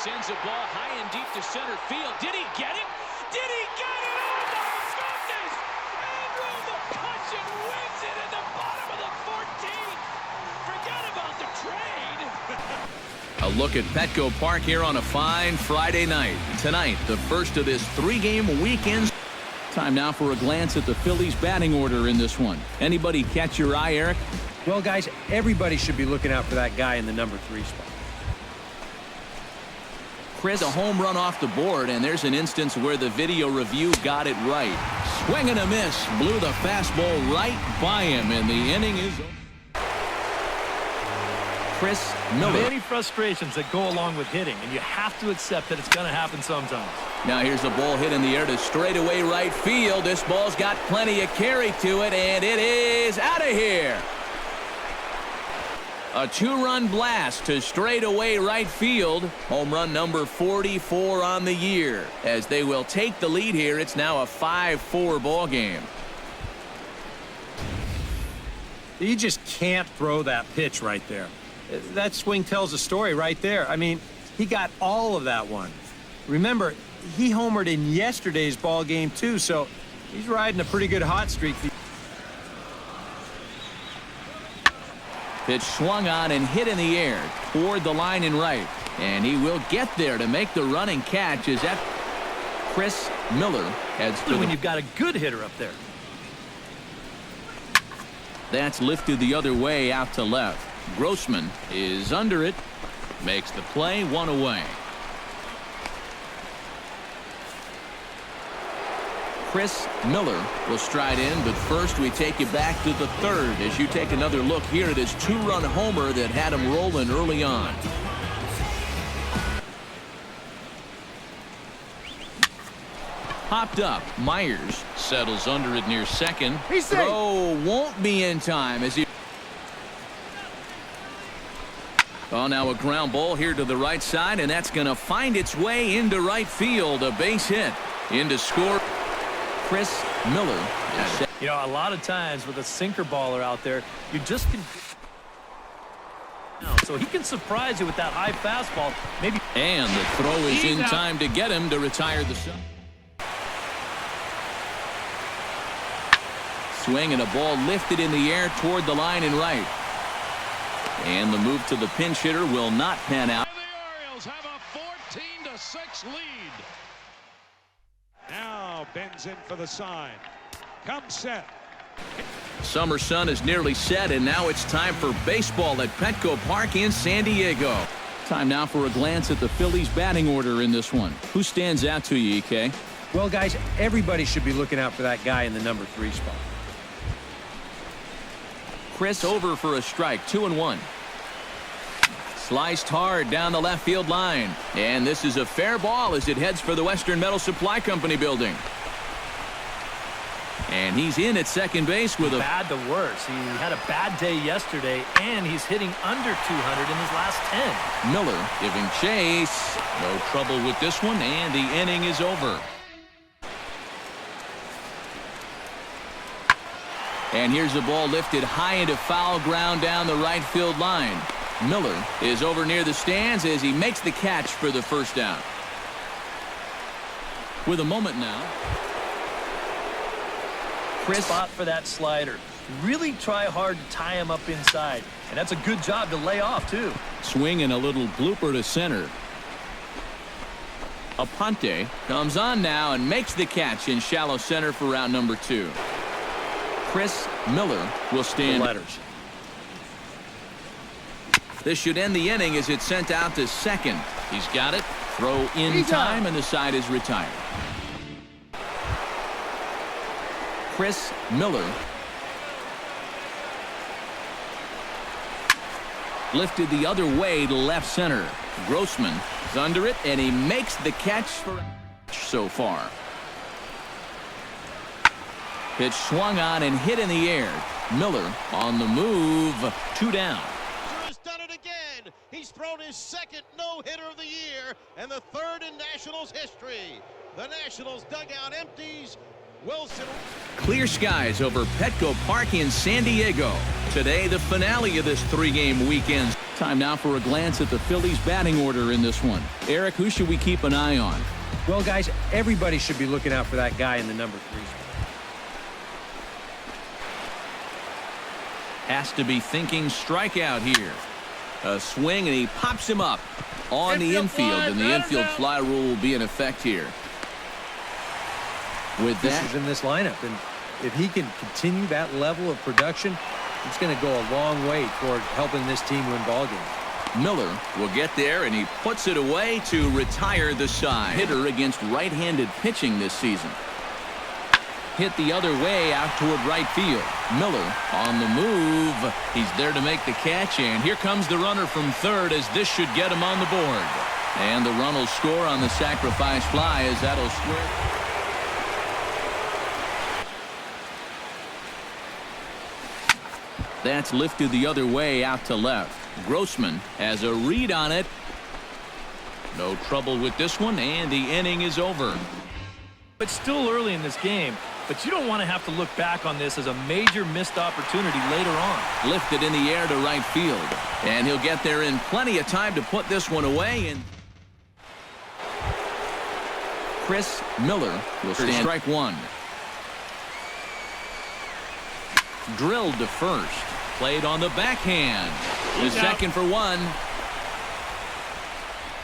sends a ball high and deep to center field. Did he get it? Did he get it? Oh, my goodness! Andrew McCutchen wins it in the bottom of the 14th. Forget about the trade. A look at Petco Park here on a fine Friday night. Tonight, the first of this three-game weekend. Time now for a glance at the Phillies batting order in this one. Anybody catch your eye, Eric? Well, guys, everybody should be looking out for that guy in the number 3 spot. Chris, a home run off the board, and there's an instance where the video review got it right. Swing and a miss. Blew the fastball right by him, and the inning is over. Chris Miller. Many frustrations that go along with hitting, and you have to accept that it's going to happen sometimes. Now here's a ball hit in the air to straightaway right field. This ball's got plenty of carry to it, and it is out of here. A 2-run blast to straightaway right field. Home run number 44 on the year. As they will take the lead here, it's now a 5-4 ball game. You just can't throw that pitch right there. That swing tells a story right there. I mean, he got all of that one. Remember, he homered in yesterday's ball game too, so he's riding a pretty good hot streak. Pitch swung on and hit in the air toward the line and right, and he will get there to make the running catch. Is that Chris Miller heads to when you've got a good hitter up there. That's lifted the other way out to left. Grossman is under it, makes the play, 1 away. Chris Miller will stride in, but first we take you back to the 3rd as you take another look here at his 2-run homer that had him rolling early on. Popped up. Myers settles under it near second. Throw won't be in time as he. Oh, now a ground ball here to the right side, and that's going to find its way into right field. A base hit into score. Chris Miller. You know, a lot of times with a sinker baller out there, you just can. So he can surprise you with that high fastball. Maybe. And the throw is in time to get him to retire the sub. Swing and a ball lifted in the air toward the line and right. And the move to the pinch hitter will not pan out. The Orioles have a 14-6 lead. Now bends in for the sign. Come set. Summer sun is nearly set, and now it's time for baseball at Petco Park in San Diego. Time now for a glance at the Phillies batting order in this one. Who stands out to you, EK? Well, guys, everybody should be looking out for that guy in the number 3 spot. Chris over for a strike, 2-1. Sliced hard down the left field line. And this is a fair ball as it heads for the Western Metal Supply Company building. And he's in at second base with a bad to worse. He had a bad day yesterday, and he's hitting under 200 in his last 10. Miller giving chase. No trouble with this one, and the inning is over. And here's the ball lifted high into foul ground down the right field line. Miller is over near the stands as he makes the catch for the first down. With a moment now. Chris. Spot for that slider. Really try hard to tie him up inside. And that's a good job to lay off, too. Swing and a little blooper to center. Aponte comes on now and makes the catch in shallow center for round number 2. Chris Miller will stand. Letters. This should end the inning as it's sent out to second. He's got it. Throw in time, and the side is retired. Chris Miller lifted the other way to left center. Grossman is under it, and he makes the catch for so far. Pitch swung on and hit in the air. Miller on the move. 2 down. Has done it again. He's thrown his second no-hitter of the year and the 3rd in Nationals history. The Nationals dugout empties. Wilson. Clear skies over Petco Park in San Diego. Today, the finale of this 3-game weekend. Time now for a glance at the Phillies batting order in this one. Eric, who should we keep an eye on? Well, guys, everybody should be looking out for that guy in the number 3 spot. Has to be thinking strikeout here. A swing, and he pops him up on the infield, and the infield fly rule will be in effect here. With that, This is in this lineup, and if he can continue that level of production, it's going to go a long way toward helping this team win ball games. Miller will get there, and he puts it away to retire the side. Hitter against right-handed pitching this season. Hit the other way out toward right field. Miller on the move. He's there to make the catch, and here comes the runner from third as this should get him on the board. And the run will score on the sacrifice fly as that'll square. That's lifted the other way out to left. Grossman has a read on it. No trouble with this one, and the inning is over. It's still early in this game, but you don't want to have to look back on this as a major missed opportunity later on. Lifted in the air to right field, and he'll get there in plenty of time to put this one away. And Chris Miller will stand strike one. Drilled to first. Played on the backhand. The second for one.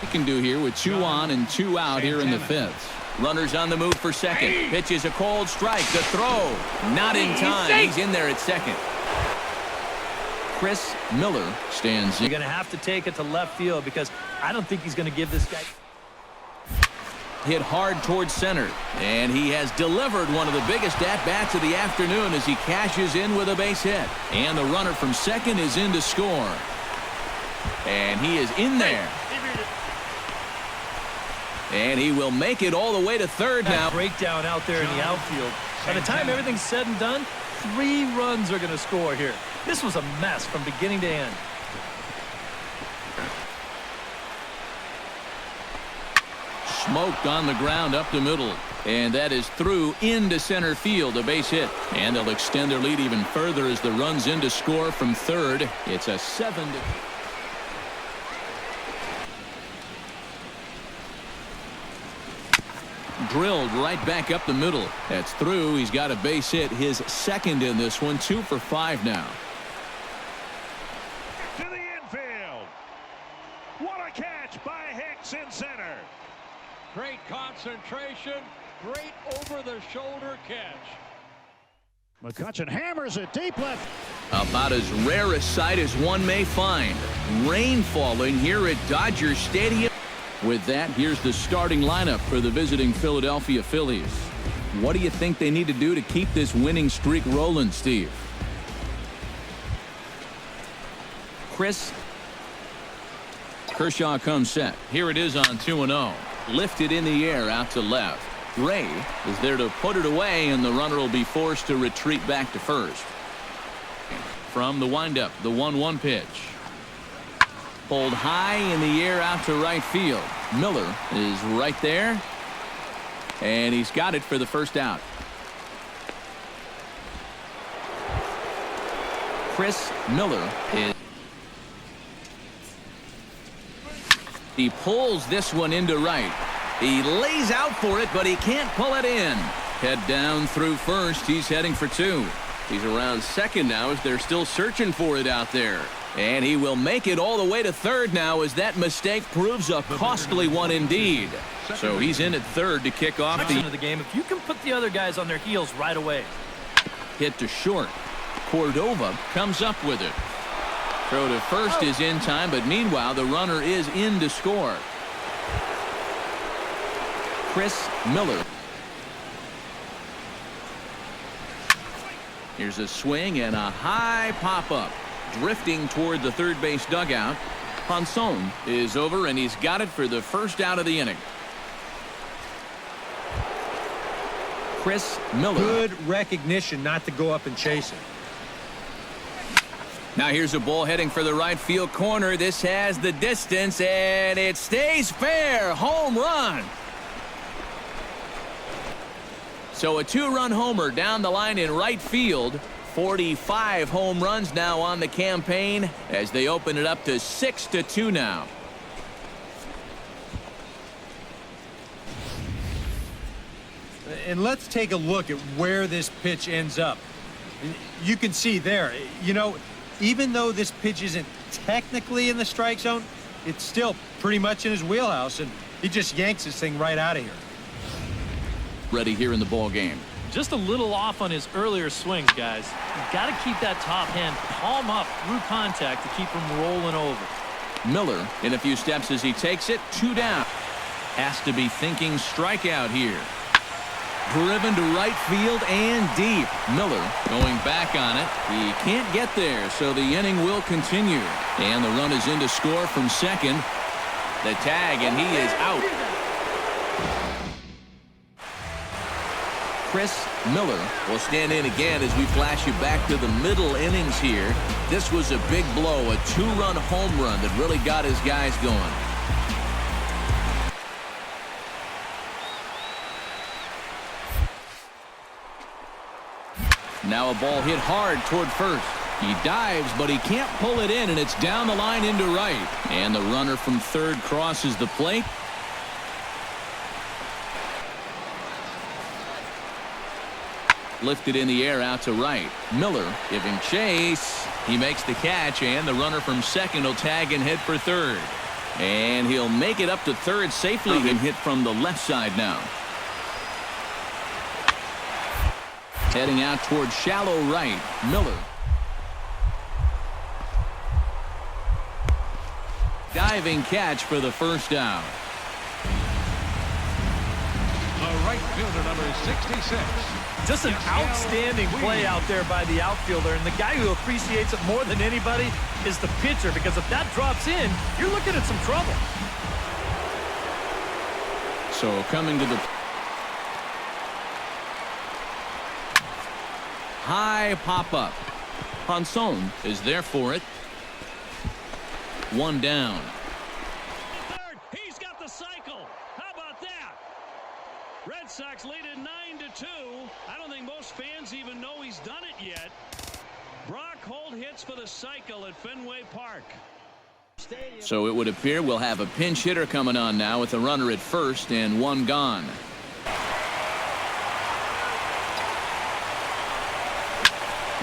He can do here with 2 on and 2 out here in the 5th. Runners on the move for second. Pitches a cold strike. The throw. Not in time. He's in there at second. Chris Miller stands in. You're going to have to take it to left field because I don't think he's going to give this guy. Hit hard towards center, and he has delivered one of the biggest at-bats of the afternoon as he cashes in with a base hit. And the runner from second is in to score. And he is in there. And he will make it all the way to third now. Breakdown out there in the outfield. By the time everything's said and done, 3 runs are going to score here. This was a mess from beginning to end. Smoked on the ground up the middle, and that is through into center field, a base hit. And they'll extend their lead even further as the runs in to score from third. It's a 7. Drilled right back up the middle. That's through. He's got a base hit, his second in this one. 2 for 5 now. To the infield. What a catch by Hicks in center. Great concentration, great over-the-shoulder catch. McCutchen hammers it deep left. About as rare a sight as one may find. Rain falling here at Dodger Stadium. With that, here's the starting lineup for the visiting Philadelphia Phillies. What do you think they need to do to keep this winning streak rolling, Steve? Chris. Kershaw comes set. Here it is on 2-0. Lifted in the air out to left. Ray is there to put it away, and the runner will be forced to retreat back to first. From the windup, the 1-1 pitch. Pulled high in the air out to right field. Miller is right there, and he's got it for the first out. Chris Miller is. He pulls this one into right. He lays out for it, but he can't pull it in. Head down through first. He's heading for 2. He's around second now as they're still searching for it out there. And he will make it all the way to third now as that mistake proves a costly one indeed. So he's in at third to kick off the end of the game. If you can put the other guys on their heels right away. Hit to short. Cordova comes up with it. Throw to first is in time, but meanwhile the runner is in to score. Chris Miller. Here's a swing and a high pop-up. Drifting toward the third base dugout. Ponson is over, and he's got it for the first out of the inning. Chris Miller. Good recognition not to go up and chase it. Now here's a ball heading for the right field corner. This has the distance, and it stays fair. Home run. So a 2-run homer down the line in right field 45 home runs now on the campaign as they open it up to 6-2 now. And let's take a look at where this pitch ends up. You can see there, you know, even though this pitch isn't technically in the strike zone, it's still pretty much in his wheelhouse, and he just yanks this thing right out of here. Ready here in the ball game. Just a little off on his earlier swings, guys. You've got to keep that top hand palm up through contact to keep him rolling over. Miller in a few steps as he takes it. 2 down. Has to be thinking strikeout here. Driven to right field and deep. Miller going back on it. He can't get there, so the inning will continue. And the run is in to score from second. The tag, and he is out. Chris Miller will stand in again as we flash you back to the middle innings here. This was a big blow, a 2-run home run that really got his guys going. Now a ball hit hard toward first. He dives, but he can't pull it in, and it's down the line into right. And the runner from third crosses the plate. Lifted in the air out to right. Miller giving chase. He makes the catch, and the runner from second will tag and head for third. And he'll make it up to third safely and hit from the left side now. Heading out toward shallow right. Miller. Diving catch for the first down. The right fielder, number 66. Just an outstanding play out there by the outfielder, and the guy who appreciates it more than anybody is the pitcher, because if that drops in, you're looking at some trouble. So coming to the high pop-up. Ponson is there for it. 1 down. Third, he's got the cycle. How about that? Red Sox lead it 9-2. I don't think most fans even know he's done it yet. Brock Holt hits for the cycle at Fenway Park. So it would appear we'll have a pinch hitter coming on now with a runner at first and 1 gone.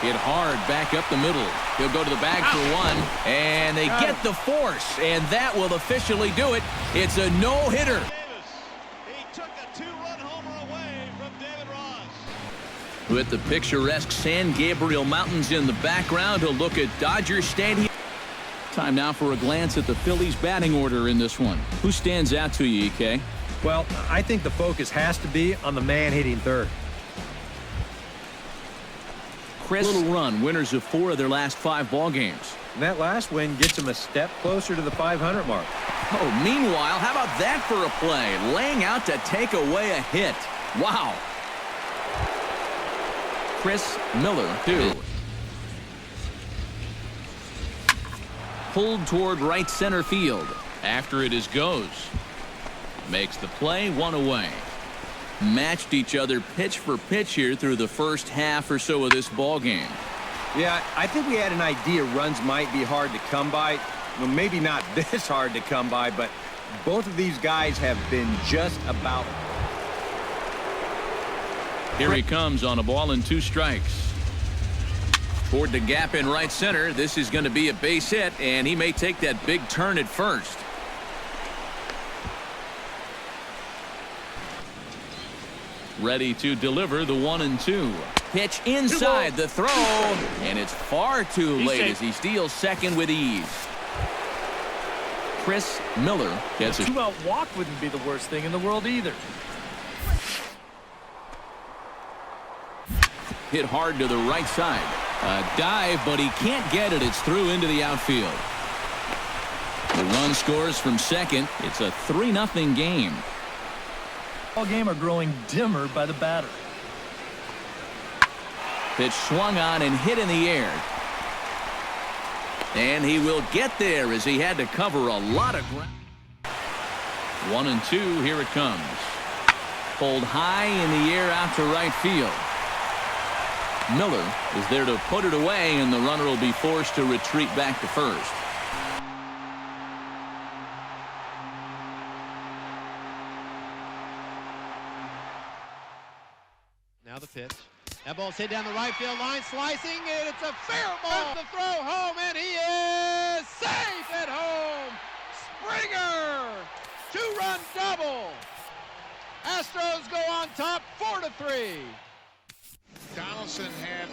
Hit hard back up the middle. He'll go to the bag for 1, and they get the force, and that will officially do it. It's a no-hitter. He took a 2-run homer away from David Ross. With the picturesque San Gabriel Mountains in the background, he'll look at Dodger Stadium. Time now for a glance at the Phillies batting order in this one. Who stands out to you, EK? Well, I think the focus has to be on the man hitting third. Chris. Little run, winners of 4 of their last 5 ball games. And that last win gets him a step closer to the 500 mark. Oh, meanwhile, how about that for a play? Laying out to take away a hit. Wow. Chris Miller, 2. Pulled toward right center field. After it is goes. Makes the play, 1 away. Matched each other pitch for pitch here through the first half or so of this ball game. Yeah, I think we had an idea runs might be hard to come by. Well, maybe not this hard to come by, but both of these guys have been just about. Here he comes on a ball and 2 strikes. Toward the gap in right center. This is going to be a base hit, and he may take that big turn at first. Ready to deliver the 1-2. Pitch inside the throw, and it's far too late as he steals second with ease. Chris Miller gets it. 2-out walk wouldn't be the worst thing in the world either. Hit hard to the right side. A dive, but he can't get it. It's through into the outfield. The run scores from second. It's a 3-0 game. Ball game are growing dimmer by the batter. Pitch swung on and hit in the air. And he will get there as he had to cover a lot of ground. 1-2, here it comes. Pulled high in the air out to right field. Miller is there to put it away, and the runner will be forced to retreat back to first. Now the pitch. That ball's hit down the right field line, slicing it. It's a fair ball. The throw home, and he is safe at home. Springer, 2-run double. Astros go on top 4-3. Donaldson had